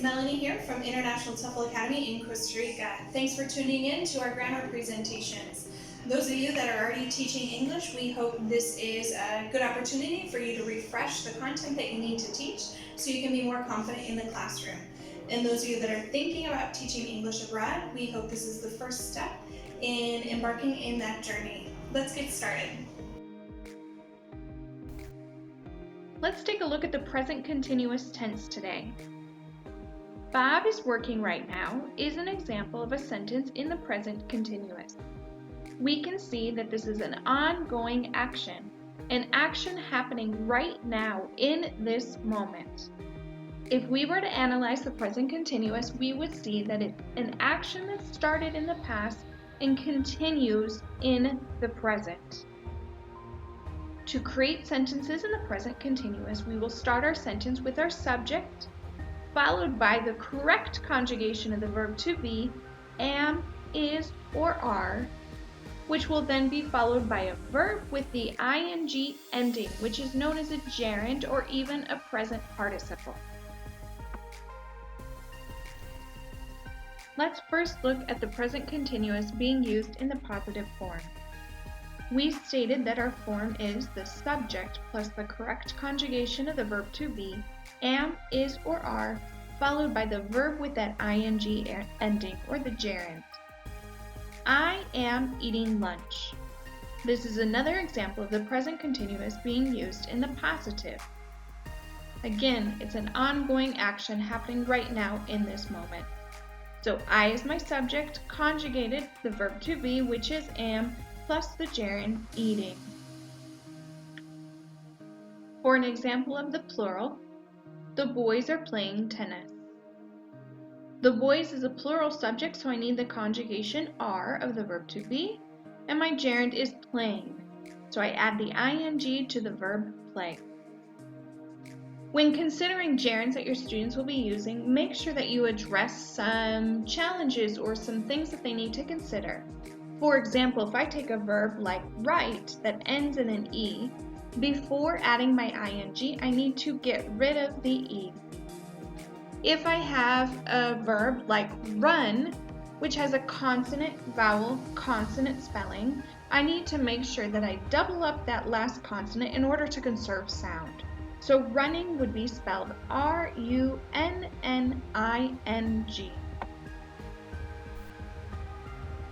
Melanie here from International TEFL Academy in Costa Rica. Thanks for tuning in to our grammar presentations. Those of you that are already teaching English, we hope this is a good opportunity for you to refresh the content that you need to teach so you can be more confident in the classroom. And those of you that are thinking about teaching English abroad, we hope this is the first step in embarking in that journey. Let's get started. Let's take a look at the present continuous tense today. Bob is working right now is an example of a sentence in the present continuous. We can see that this is an ongoing action, an action happening right now in this moment. If we were to analyze the present continuous, we would see that it's an action that started in the past and continues in the present. To create sentences in the present continuous, we will start our sentence with our subject, followed by the correct conjugation of the verb to be, am, is, or are, which will then be followed by a verb with the ing ending, which is known as a gerund or even a present participle. Let's first look at the present continuous being used in the positive form. We stated that our form is the subject plus the correct conjugation of the verb to be, am, is, or are, followed by the verb with that ing ending, or the gerund. I am eating lunch. This is another example of the present continuous being used in the positive. Again, it's an ongoing action happening right now in this moment. So I is my subject, conjugated the verb to be, which is am, plus the gerund eating. For an example of the plural, the boys are playing tennis. The boys is a plural subject, so I need the conjugation are of the verb to be, and my gerund is playing, so I add the ing to the verb play. When considering gerunds that your students will be using, make sure that you address some challenges or some things that they need to consider. For example, if I take a verb like write that ends in an E, before adding my ing, I need to get rid of the E. If I have a verb like run, which has a consonant, vowel, consonant spelling, I need to make sure that I double up that last consonant in order to conserve sound. So running would be spelled R-U-N-N-I-N-G.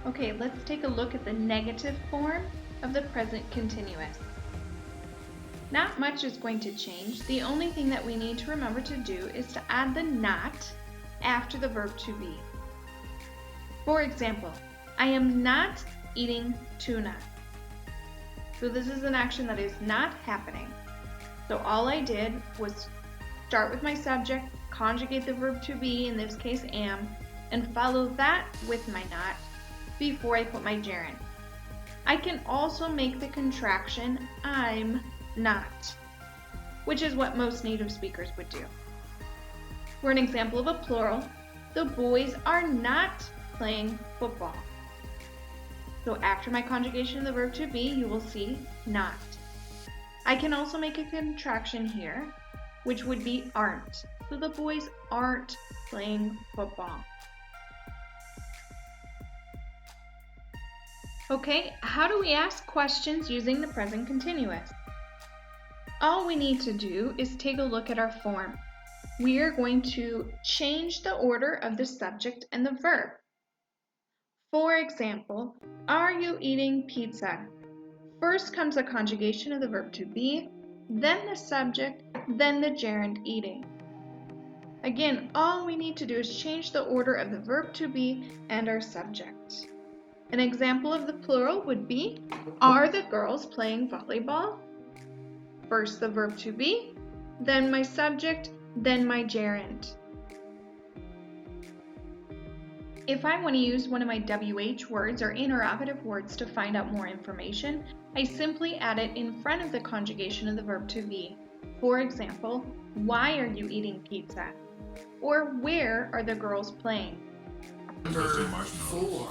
Okay, let's take a look at the negative form of the present continuous. Not much is going to change. The only thing that we need to remember to do is to add the not after the verb to be. For example, I am not eating tuna. So this is an action that is not happening. So all I did was start with my subject, conjugate the verb to be, in this case am, and follow that with my not before I put my gerund. I can also make the contraction I'm not, which is what most native speakers would do. For an example of a plural, the boys are not playing football. So after my conjugation of the verb to be, you will see not. I can also make a contraction here, which would be aren't. So the boys aren't playing football. Okay, how do we ask questions using the present continuous? All we need to do is take a look at our form. We are going to change the order of the subject and the verb. For example, are you eating pizza? First comes the conjugation of the verb to be, then the subject, then the gerund eating. Again, all we need to do is change the order of the verb to be and our subject. An example of the plural would be, are the girls playing volleyball? First the verb to be, then my subject, then my gerund. If I want to use one of my WH words or interrogative words to find out more information, I simply add it in front of the conjugation of the verb to be. For example, why are you eating pizza? Or where are the girls playing? Number 4,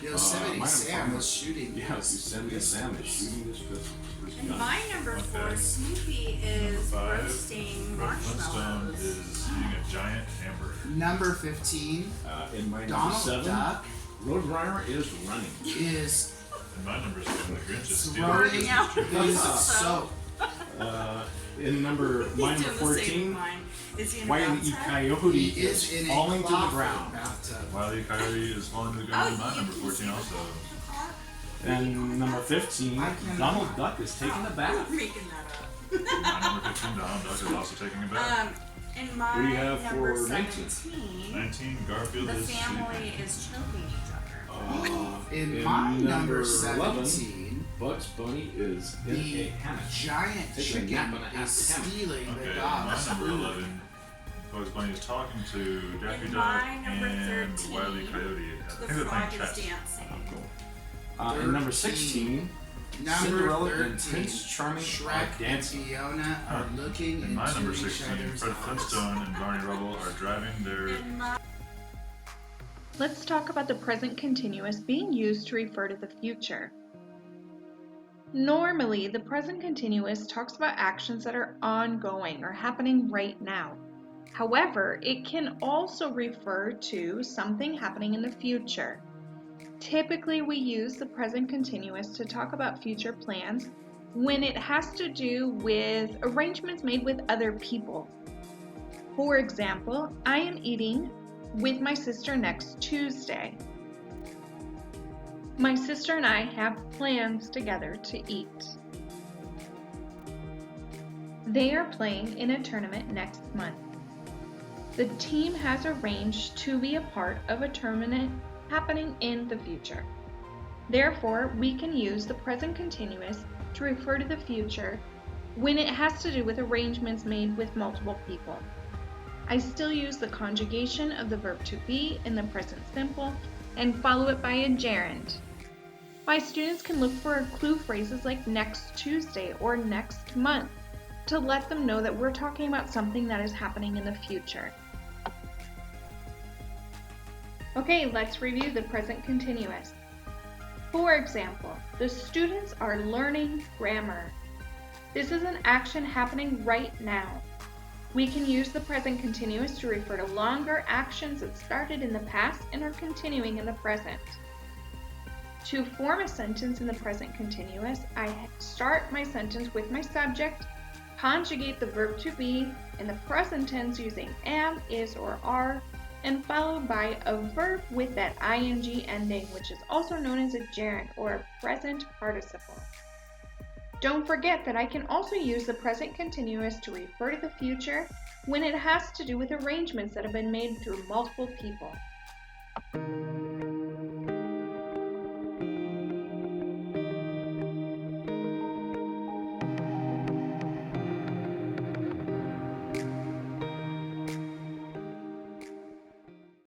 Yosemite Sam was shooting. Yeah, Yosemite Sam is shooting this Christmas. And my number 4, Snoopy is roasting marshmallows. Flintstone is eating a giant hamburger. Number 15, In my number Donald 7, Duck Roadrunner is running. is And my number 7, the Grinch is throwing stealing his soap. In my number 14, Is he in a Wile E. bathtub? Coyote He is is in falling a to the cloth ground. bathtub. Wile E. Coyote is falling to the ground in my you number can 14 see also. And number 15, I cannot- Donald Duck is taking a bath. I'm making that up. My number 15, Donald Duck is also taking a bath. In my What do you have number for 19? 17, 19, Garfield the is family is choking each other. In my number 11, 17, Bugs Bunny is in a the hammock. giant Taking a chicken nap in a is hammock. stealing Okay, the in dog's my number food. 11, Bugs Bunny is talking to Daffy In Duck my number and 13, Wile E. Coyote. I The think they're frog playing is chess. dancing. In number 16, Number Cinderella 13, and Prince Charming are Shrek and dancing. Fiona are looking In my into number each 16, other's Fred eyes. Flintstone and Barney Rubble are driving their... In my Let's talk about the present continuous being used to refer to the future. Normally, the present continuous talks about actions that are ongoing or happening right now. However, it can also refer to something happening in the future. Typically, we use the present continuous to talk about future plans when it has to do with arrangements made with other people. For example, I am eating with my sister next Tuesday. My sister and I have plans together to eat. They are playing in a tournament next month. The team has arranged to be a part of a tournament happening in the future. Therefore, we can use the present continuous to refer to the future when it has to do with arrangements made with multiple people. I still use the conjugation of the verb to be in the present simple and follow it by a gerund. My students can look for clue phrases like next Tuesday or next month to let them know that we're talking about something that is happening in the future. Okay, let's review the present continuous. For example, the students are learning grammar. This is an action happening right now. We can use the present continuous to refer to longer actions that started in the past and are continuing in the present. To form a sentence in the present continuous, I start my sentence with my subject, conjugate the verb to be in the present tense using am, is, or are, and followed by a verb with that ing ending, which is also known as a gerund or a present participle. Don't forget that I can also use the present continuous to refer to the future when it has to do with arrangements that have been made through multiple people.